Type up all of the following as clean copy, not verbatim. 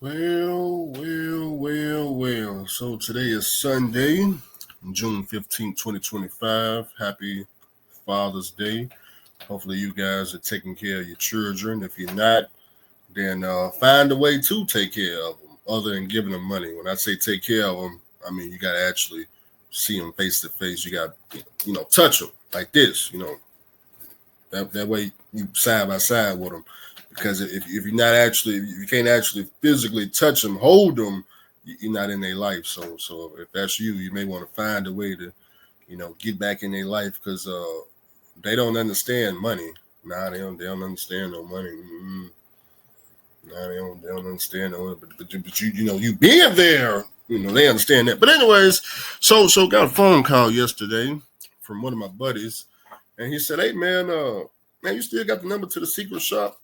Well. So today is Sunday, June 15th, 2025. Happy Father's Day. Hopefully, you guys are taking care of your children. If you're not, then find a way to take care of them other than giving them money. When I say take care of them, I mean you got to actually see them face to face. You got to, touch them like this, that way you side by side with them. Because if you're not actually, if you can't actually physically touch them, hold them, you're not in their life. So if that's you, you may want to find a way to, get back in their life because they don't understand money. Nah, they don't understand no money. Mm-hmm. Nah, they don't understand no money. But you being there, they understand that. But anyways, so got a phone call yesterday from one of my buddies, and he said, "Hey man, you still got the number to the secret shop?"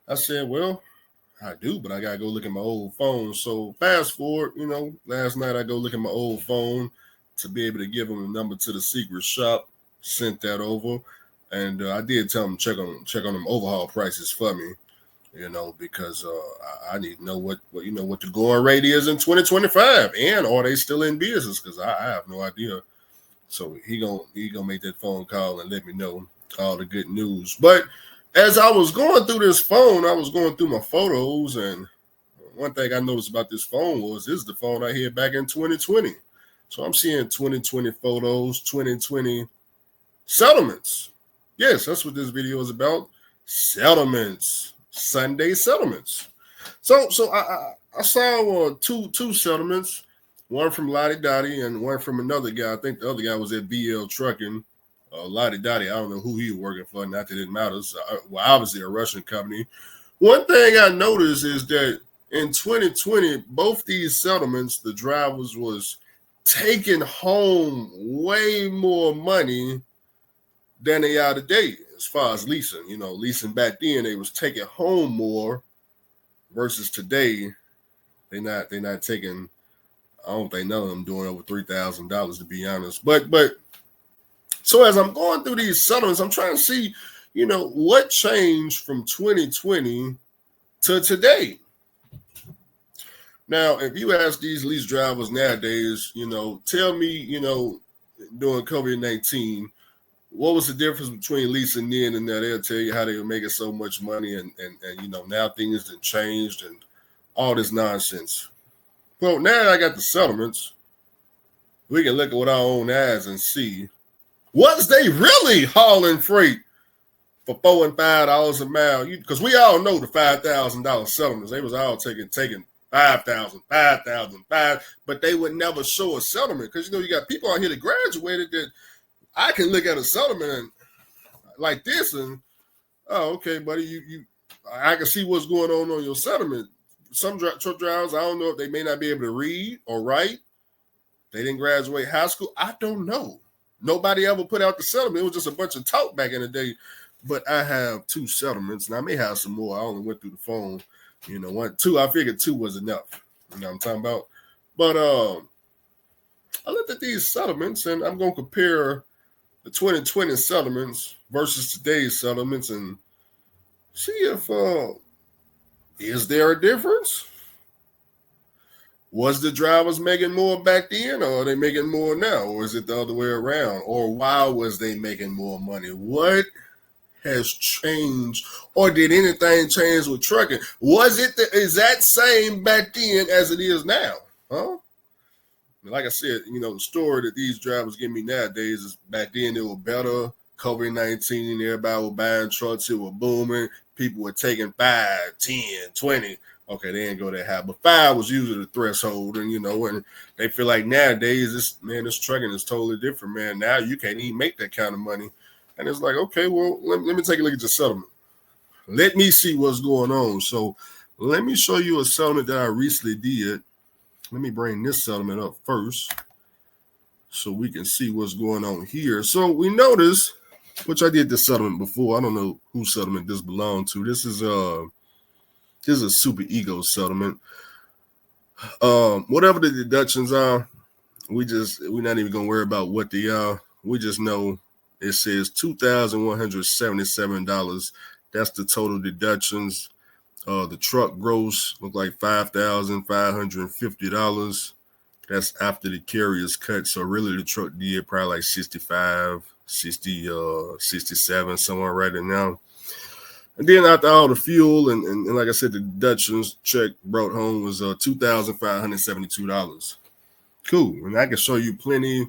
I said, "Well, I do, but I gotta go look at my old phone." So fast forward, last night I go look at my old phone to be able to give him the number to the secret shop. Sent that over, and I did tell him check on them overhaul prices for me, because I need to know what the going rate is in 2025, and are they still in business? Because I have no idea. So he gonna make that phone call and let me know all the good news. But as I was going through this phone, I was going through my photos, and one thing I noticed about this phone was this is the phone I had back in 2020. So I'm seeing 2020 photos, 2020 settlements. Yes, that's what this video is about. Settlements, Sunday settlements. So I saw two settlements, one from Lottie Dottie and one from another guy. I think the other guy was at BL Trucking. Lottie Dottie, I don't know who he was working for, not that it matters. Well, obviously a Russian company. One thing I noticed is that in 2020, both these settlements, the drivers was taking home way more money than they are today as far as leasing. Leasing back then, they was taking home more versus today, they're not taking, I don't think none of them doing over $3,000 to be honest. But so as I'm going through these settlements, I'm trying to see, what changed from 2020 to today. Now, if you ask these lease drivers nowadays, tell me, during COVID-19, what was the difference between leasing then and now? They'll tell you how they were making so much money and now things have changed and all this nonsense. Well, now I got the settlements. We can look at with our own eyes and see, was they really hauling freight for $4 and $5 a mile? Because we all know the $5,000 settlements. They was all taking 5,000, 5,000, but they would never show a settlement because you got people out here that graduated that I can look at a settlement and, like this and, oh, okay, buddy, I can see what's going on your settlement. Some truck drivers, I don't know if they may not be able to read or write. They didn't graduate high school. I don't know. Nobody ever put out the settlement. It was just a bunch of talk back in the day. But I have two settlements, and I may have some more. I only went through the phone. Two. I figured two was enough. You know what I'm talking about? But I looked at these settlements, and I'm going to compare the 2020 settlements versus today's settlements and see if is there a difference? Was the drivers making more back then, or are they making more now? Or is it the other way around? Or why was they making more money? What has changed? Or did anything change with trucking? Was it the exact same back then as it is now? Huh? Like I said, the story that these drivers give me nowadays is back then it was better. COVID-19, everybody was buying trucks, it was booming. People were taking 5, 10, 20. Okay, they didn't go that high, but 5 was usually the threshold, and and they feel like nowadays this trucking is totally different, man. Now you can't even make that kind of money, and it's like, okay, well, let me take a look at your settlement. Let me see what's going on. So let me show you a settlement that I recently did. Let me bring this settlement up first so we can see what's going on here. So we notice, which I did this settlement before. I don't know whose settlement this belonged to. This is a super ego settlement. Whatever the deductions are, we're not even gonna worry about what they are. We just know it says $2,177. That's the total deductions. The truck gross looked like $5,550. That's after the carrier's cut. So really the truck did probably like 65, 60, 67, somewhere right in now. And then after all the fuel and like I said, the deductions check brought home was $2,572. Cool. And I can show you plenty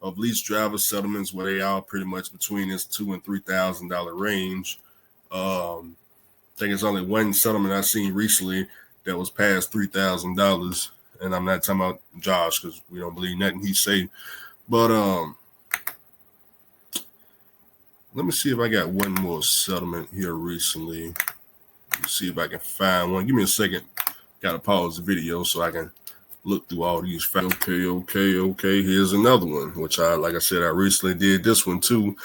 of lease driver settlements where they are pretty much between this $2,000 and $3,000 range. I think it's only one settlement I've seen recently that was past $3,000. And I'm not talking about Josh because we don't believe nothing he say. But let me see if I got one more settlement here recently. Let's see if I can find one. Give me a second. Got to pause the video so I can look through all these. Okay. Here's another one, which like I said, I recently did this one too.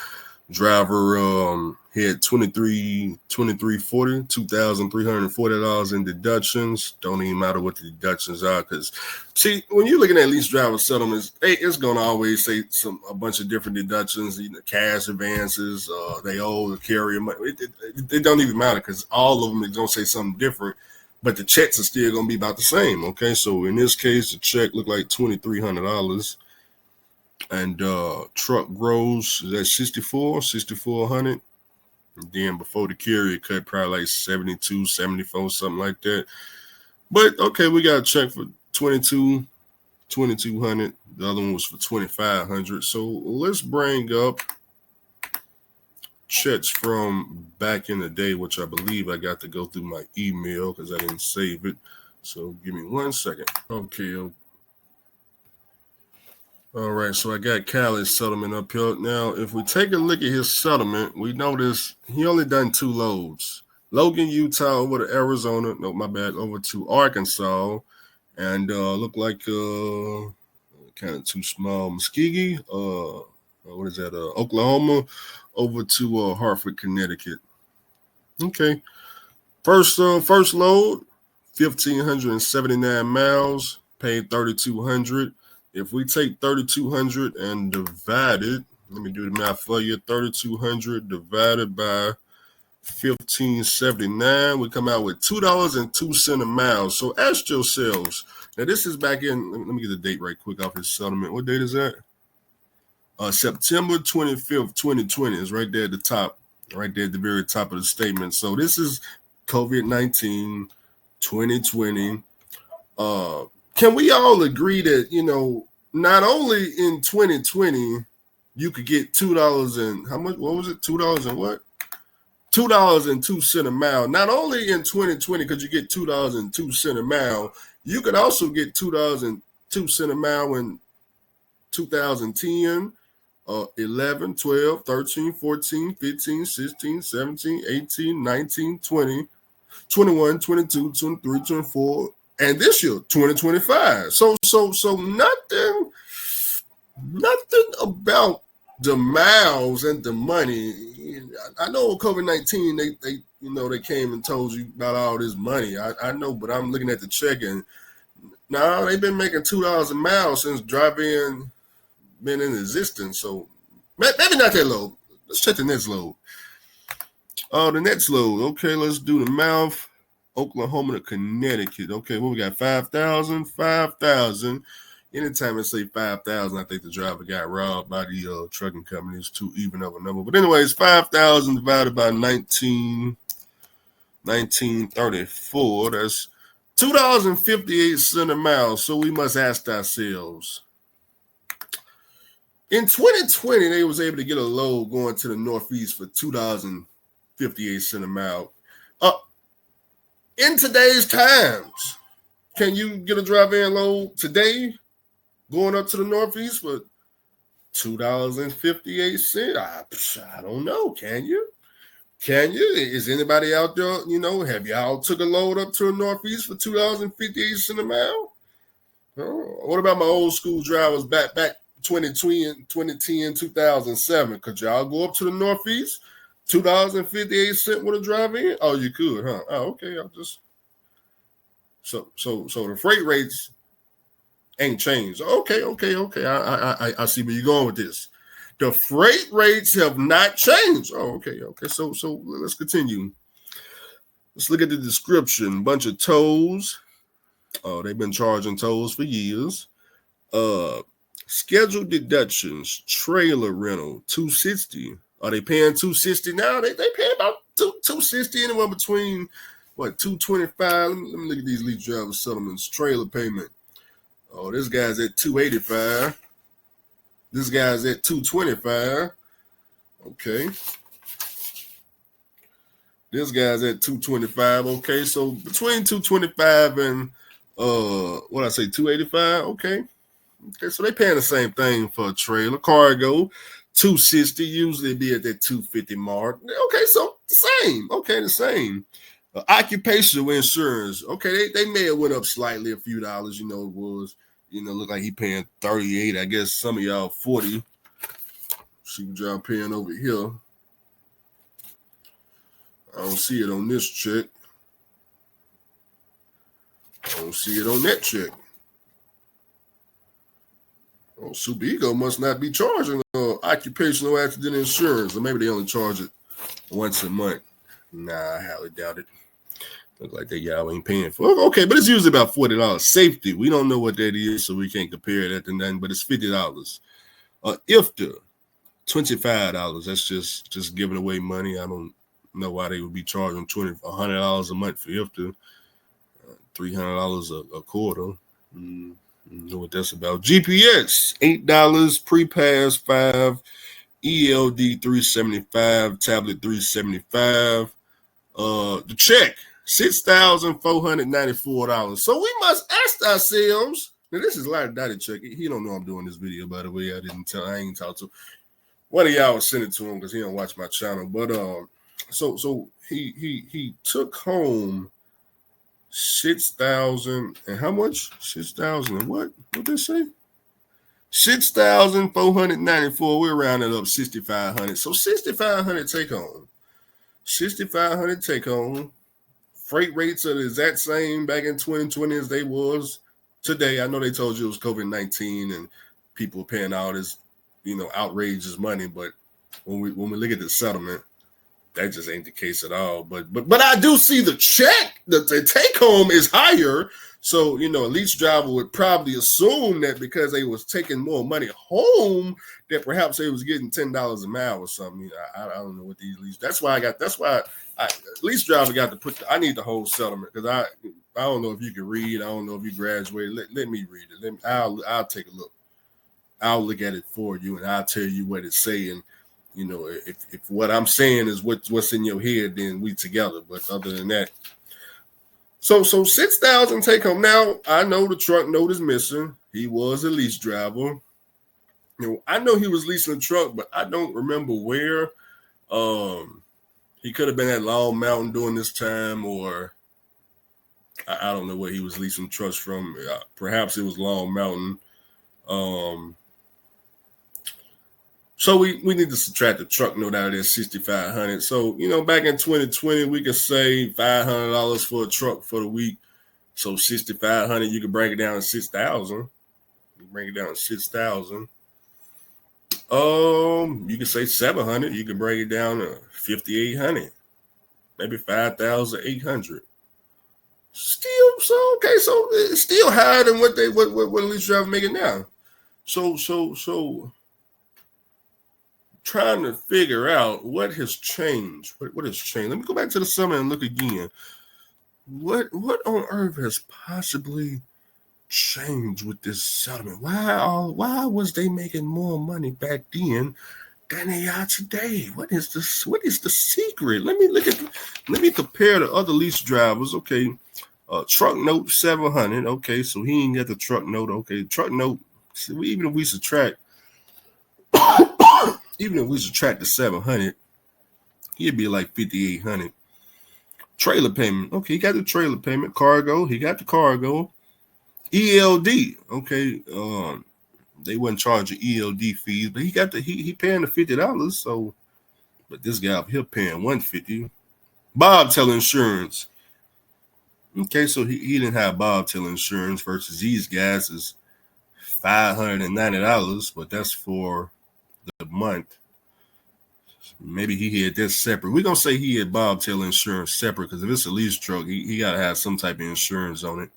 Driver had $2,340 in deductions. Don't even matter what the deductions are, because see, when you're looking at lease driver settlements, it's gonna always say a bunch of different deductions, cash advances, they owe the carrier money. It don't even matter because all of them is gonna say something different, but the checks are still gonna be about the same. Okay, so in this case, the check looked like $2,300. And truck gross is at 6,400. And then before the carrier cut, probably like 72, 74, something like that. But okay, we got a check for 2,200. The other one was for 2,500. So let's bring up checks from back in the day, which I believe I got to go through my email because I didn't save it. So give me 1 second. Okay. All right, so I got Callie's settlement up here. Now, if we take a look at his settlement, we notice he only done 2 loads. Logan, Utah over to Arizona. No, my bad, over to Arkansas. And look like kind of too small. Muskogee, what is that? Oklahoma over to Hartford, Connecticut. Okay. First load, 1,579 miles, paid $3,200. If we take 3,200 and divide it, let me do the math for you. 3,200 divided by 1,579, we come out with $2.02 a mile. So ask yourselves, now this is back in, let me get the date right quick off his settlement. What date is that? September 25th, 2020 is right there at the top, right there at the very top of the statement. So this is COVID-19, 2020. Can we all agree that, not only in 2020, you could get $2 and how much? What was it? $2 and what? $2.02 a mile. Not only in 2020 could you get $2.02 a mile, you could also get $2.02 a mile in 2010, 11, 12, 13, 14, 15, 16, 17, 18, 19, 20, 21, 22, 23, 24. And this year, 2025. So nothing about the miles and the money. I know COVID-19, they came and told you about all this money. I know, but I'm looking at the check and now they've been making $2 a mile since drive-in been in existence. So maybe not that low. Let's check the next load. The next load. Okay, let's do the mouth. Oklahoma to Connecticut. Okay, well, we got 5,000. Anytime I say 5,000, I think the driver got robbed by the trucking company. It's too even of a number. But anyways, 5,000 divided by 1934. That's $2.58 a mile. So we must ask ourselves, in 2020, they was able to get a load going to the Northeast for $2.58 a mile. In today's times, can you get a drive-in load today going up to the Northeast for $2.58? I don't know. Can you? Is anybody out there, have y'all took a load up to the Northeast for $2.58 a mile? What about my old school drivers back 2010, 2007? Could y'all go up to the Northeast? $2.58 with a drive-in? Oh, you could, huh? Oh, okay. So the freight rates ain't changed. Okay. I see where you're going with this. The freight rates have not changed. Oh, okay. So let's continue. Let's look at the description. Bunch of tolls. Oh, they've been charging tolls for years. Scheduled deductions, trailer rental, $260. Are they paying $260 now? They pay about $260, anywhere between $225. Let me look at these lease driver settlements. Trailer payment. Oh, this guy's at $285. This guy's at $225. Okay. This guy's at $225. Okay, so between $225 and $285. Okay, so they paying the same thing for a trailer. Cargo, $260. Usually be at that $250 mark. Okay, so the same. Okay, the same. Occupational insurance. Okay, they may have went up slightly, a few dollars. It was. Look like he paying $38. I guess some of y'all $40. See what y'all paying over here. I don't see it on this check. I don't see it on that check. Oh, Super Ego must not be charging occupational accident insurance, or maybe they only charge it once a month. Nah, I highly doubt it. Look like y'all ain't paying for it. Okay, but it's usually about $40. Safety, we don't know what that is, so we can't compare that to nothing, but it's $50. IFTA, $25. That's just giving away money. I don't know why they would be charging $100 a month for IFTA. $300 a quarter. Know what that's about. GPS, $8. Pre-pass, $5. ELD, $375. Tablet, $375. The check, $6,494. So we must ask ourselves. Now this is a lot of Dottie check. He don't know I'm doing this video, by the way. I ain't talked to one of y'all. Send it to him because he don't watch my channel. But so he took home 6,000 and how much? 6,000 and what? What they say? 6,494. We're rounding up 6,500. So 6,500 take home. 6,500 take home. Freight rates are the exact same back in 2020 as they was today. I know they told you it was COVID-19 and people paying all this, outrageous money. But when we look at the settlement, that just ain't the case at all. But I do see the check. The take home is higher. So, a lease driver would probably assume that because they was taking more money home, that perhaps they was getting $10 a mile or something. I don't know what these lease. That's why lease driver got to put. I need the whole settlement because I don't know if you can read. I don't know if you graduated. Let me read it. I'll take a look. I'll look at it for you and I'll tell you what it's saying. If what I'm saying is what's in your head, then we together. But other than that, so 6,000 take home. Now I know the truck note is missing. He was a lease driver. I know he was leasing a truck, but I don't remember where. He could have been at Long Mountain during this time, or I don't know where he was leasing trucks from. Perhaps it was Long Mountain. So we need to subtract the truck note out of there, 6,500. So, back in 2020, we could save $500 for a truck for the week. So 6,500, you could break it down to 6,000. You bring it down to 6,000. You could say 700. You could break it down to 5,800, maybe 5,800. Still, so okay, so it's still higher than what a lease driver making now. So. Trying to figure out what has changed. What has changed? Let me go back to the summer and look again. What on earth has possibly changed with this settlement? Why was they making more money back then than they are today? What is this? What is the secret? Let me compare the other lease drivers. Okay, truck note 700. Okay, so he ain't got the truck note. Okay, truck note. Even if we subtract. Even if we subtract the 700, he'd be like 5,800. Trailer payment. Okay, he got the trailer payment. Cargo. He got the cargo. ELD. Okay. They wasn't charging ELD fees, but he got he paying the $50. So, but this guy up here paying $150. Bobtail insurance. Okay, so he didn't have bobtail insurance versus these guys is $590, but that's for the month. Maybe he had that separate. We're gonna say he had bobtail insurance separate because if it's a lease truck, he gotta have some type of insurance on it.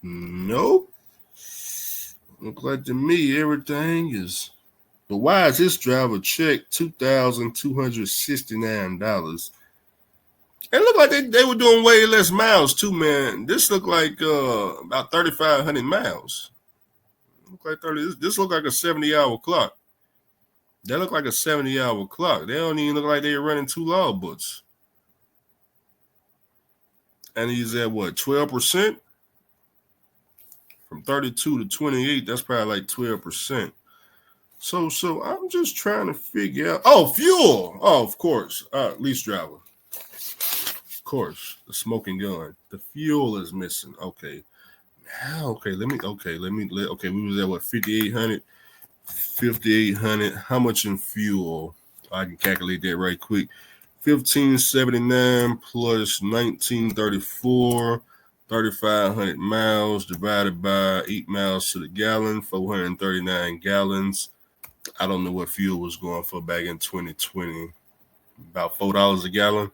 Nope. Look like to me everything is. But why is this driver check $2,269? It looked like they were doing way less miles too, man. This looked like about 3,500 miles. Look like 30. This looked like a 70-hour clock. That looked like a 70-hour clock. They don't even look like they were running 2 logbooks. And he's at what, 12%? From 32 to 28, that's probably like 12%. So I'm just trying to figure out. Oh, fuel. Oh, of course. Lease driver. Of course, the smoking gun. The fuel is missing. Okay. Now, we was at what, 5,800? 5,800. How much in fuel? I can calculate that right quick. 1,579 plus 1,934, 3,500 miles divided by 8 miles to the gallon, 439 gallons. I don't know what fuel was going for back in 2020. About $4 a gallon.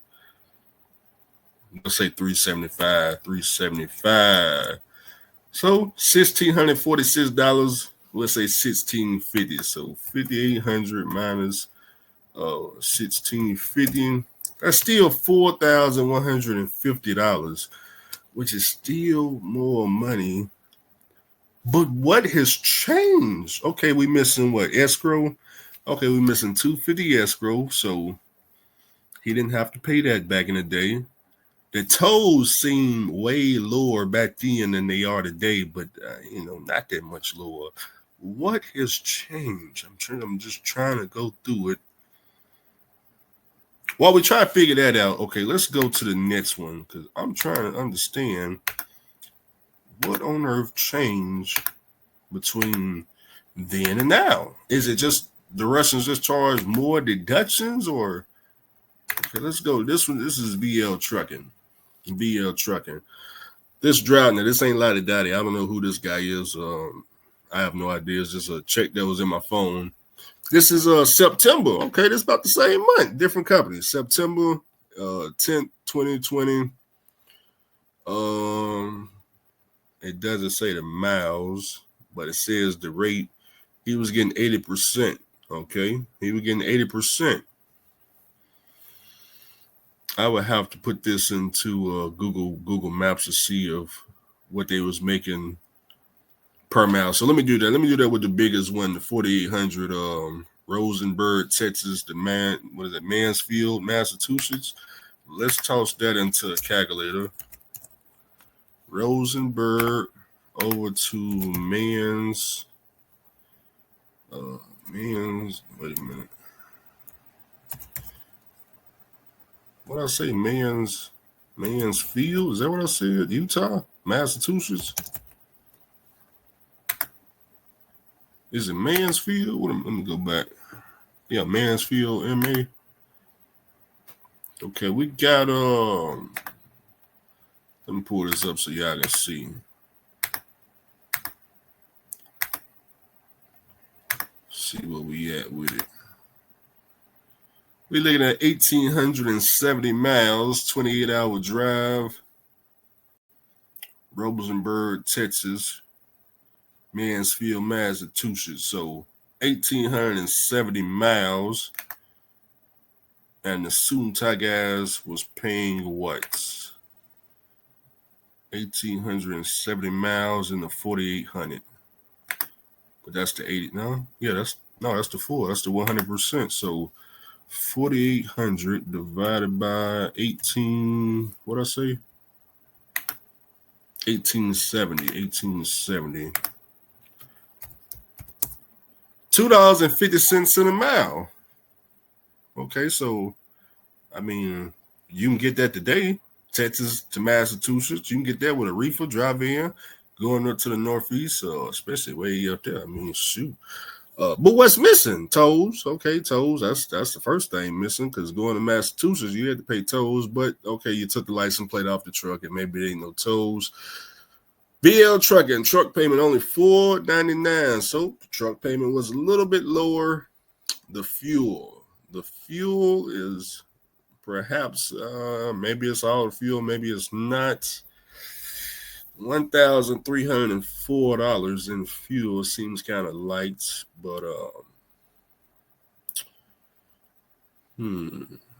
Let's say $375. So $1,646. Let's say $1,650. So 5,800 minus 1,650. That's still $4,150, which is still more money. But what has changed? Okay, we missing what? Escrow? Okay, we missing $250 escrow. So he didn't have to pay that back in the day. The tolls seem way lower back then than they are today, but not that much lower. What has changed? I'm just trying to go through it. While we try to figure that out, okay, let's go to the next one because I'm trying to understand what on earth changed between then and now. Is it just the Russians just charge more deductions, or okay, let's go. This is VL Trucking. This driver, now this ain't Lottie Dottie. I don't know who this guy is. I have no idea. It's just a check that was in my phone. This is September. Okay, this is about the same month. Different company. September 10th, 2020. It doesn't say the miles, but it says the rate. He was getting 80%. Okay, he was getting 80%. I would have to put this into Google Maps to see of what they was making per mile. So let me do that. Let me do that with the biggest one, the 4,800 Rosenberg, Texas, Mansfield, Massachusetts. Let's toss that into a calculator. Rosenberg over to wait a minute. What did I say? Mansfield? Is that what I said? Utah? Massachusetts? Is it Mansfield? Let me go back. Yeah, Mansfield, MA. Okay, we got let me pull this up so y'all can see. See where we at with it. We're looking at 1,870 miles, 28-hour drive. Rosenberg, Texas. Mansfield, Massachusetts. So 1,870 miles. And the Sunta guys was paying what? 1,870 miles in the 4,800. But that's the 80. No? Yeah, that's the full. That's the 100%. So 4,800 divided by 18. What I say? 1870. $2.50 in a mile. Okay, so I mean, you can get that today, Texas to Massachusetts. You can get that with a reefer drive in, going up to the Northeast, especially way up there. I mean, shoot. But what's missing? Tolls. Okay, tolls. That's the first thing missing, because going to Massachusetts, you had to pay tolls. But okay, you took the license plate off the truck, and maybe there ain't no tolls. VL trucking, truck payment only $4.99. So the truck payment was a little bit lower. The fuel is perhaps maybe it's all the fuel, maybe it's not. $1,304 in fuel seems kind of light, but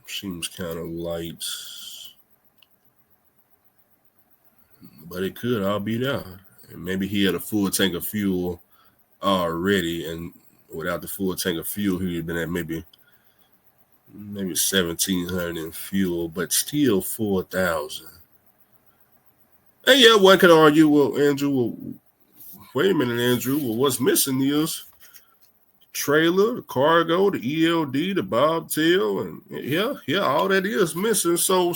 seems kind of light. But it could all be there. And maybe he had a full tank of fuel already, and without the full tank of fuel, he would have been at maybe 1,700 in fuel, but still 4,000. And yeah, one could argue, well, Andrew, wait a minute, Andrew. Well, what's missing is trailer, the cargo, the ELD, the bobtail, and yeah, all that is missing. So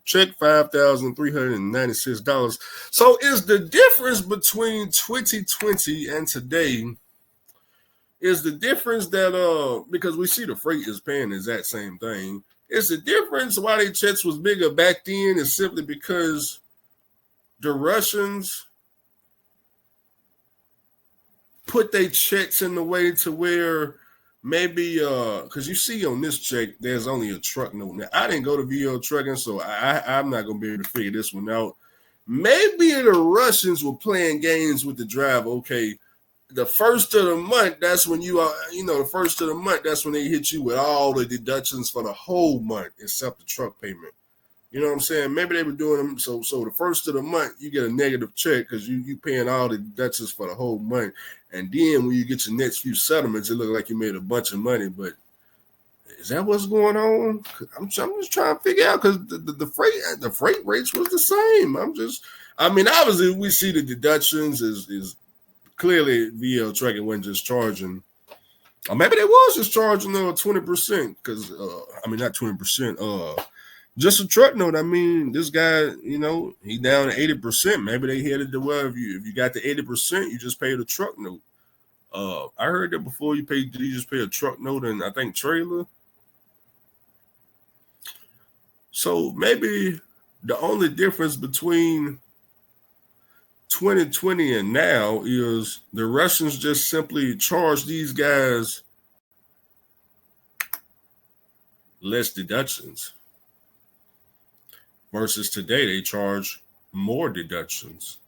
check $5,396. So is the difference between 2020 and today? Is the difference that because we see the freight is paying the exact same thing? Is the difference why their checks was bigger back then is simply because the Russians put their checks in the way to where maybe because you see on this check there's only a truck note. Now I didn't go to VL trucking, so I'm not gonna be able to figure this one out. Maybe the Russians were playing games with the driver. Okay, the first of the month, that's when the first of the month, that's when they hit you with all the deductions for the whole month except the truck payment. You know what I'm saying? Maybe they were doing them so the first of the month you get a negative check because you paying all the deductions for the whole month, and then when you get your next few settlements, it looks like you made a bunch of money. But is that what's going on? I'm just trying to figure out because the freight rates was the same. Obviously we see the deductions is clearly VL trucking wasn't just charging. Or maybe they was just charging 20% because not 20%. Just a truck note. This guy, he down to 80%. Maybe they headed to where if you got the 80%, you just pay the truck note. I heard that before you just pay a truck note and I think trailer. So maybe the only difference between 2020 and now is the Russians just simply charge these guys less deductions. Versus today, they charge more deductions.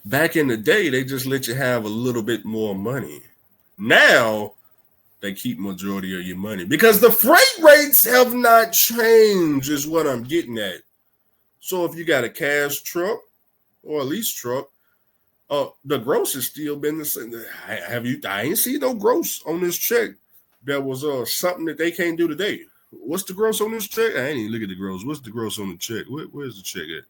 Back in the day, they just let you have a little bit more money. Now, they keep majority of your money because the freight rates have not changed is what I'm getting at. So if you got a cash truck or a lease truck, the gross has still been the same. I ain't seen no gross on this check. There was something that they can't do today. What's the gross on this check? I ain't even look at the gross. What's the gross on the check? Where's the check at?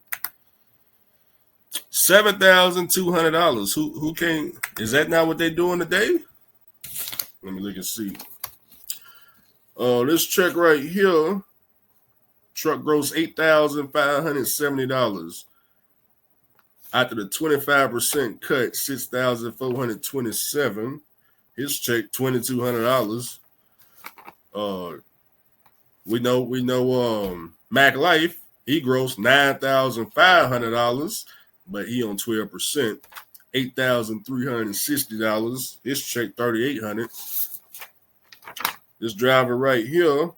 $7,200. Who can't? Is that not what they're doing today? Let me look and see. This check right here, truck gross $8,570. After the 25% cut, $6,427. His check $2,200. We know Mac Life, he grossed $9,500, but he on 12%, $8,360. His check $3,800. This driver right here,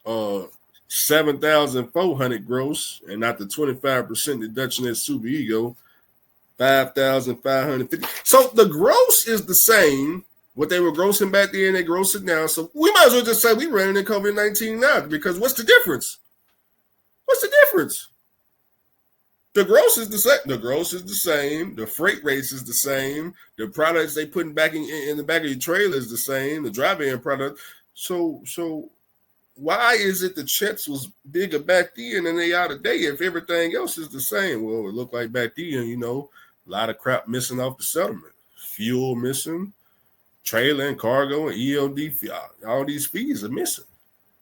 $7,400 gross, and not the 25% deduction at Super Ego, $5,550. So the gross is the same. What they were grossing back then, they gross it now. So we might as well just say we running in COVID-19 now because what's the difference? What's the difference? The gross is the same. The gross is the same. The freight rates is the same. The products they putting back in the back of your trailer is the same. The drive-in product. So why is it the checks was bigger back then than they are today if everything else is the same? Well, it looked like back then, a lot of crap missing off the settlement. Fuel missing. Trailer and cargo and ELD, all these fees are missing.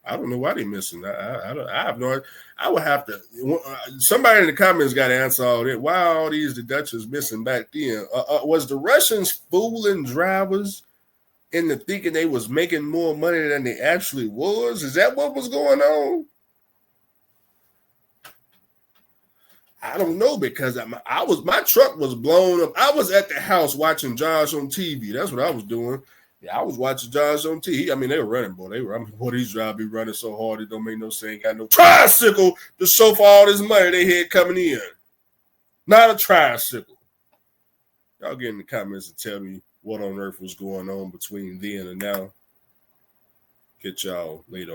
I don't know why they're missing. I have no idea. I would have to. Somebody in the comments got to answer all that. Why are all these deductions missing back then? Was the Russians fooling drivers into thinking they was making more money than they actually was? Is that what was going on? I don't know because my truck was blown up. I was at the house watching Josh on TV. That's what I was doing. Yeah, I was watching Josh on TV. I mean, they were running, boy. Boy, these drivers be running so hard it don't make no sense. Ain't got no tricycle to show for all this money they had coming in. Not a tricycle. Y'all get in the comments and tell me what on earth was going on between then and now. Get y'all later on.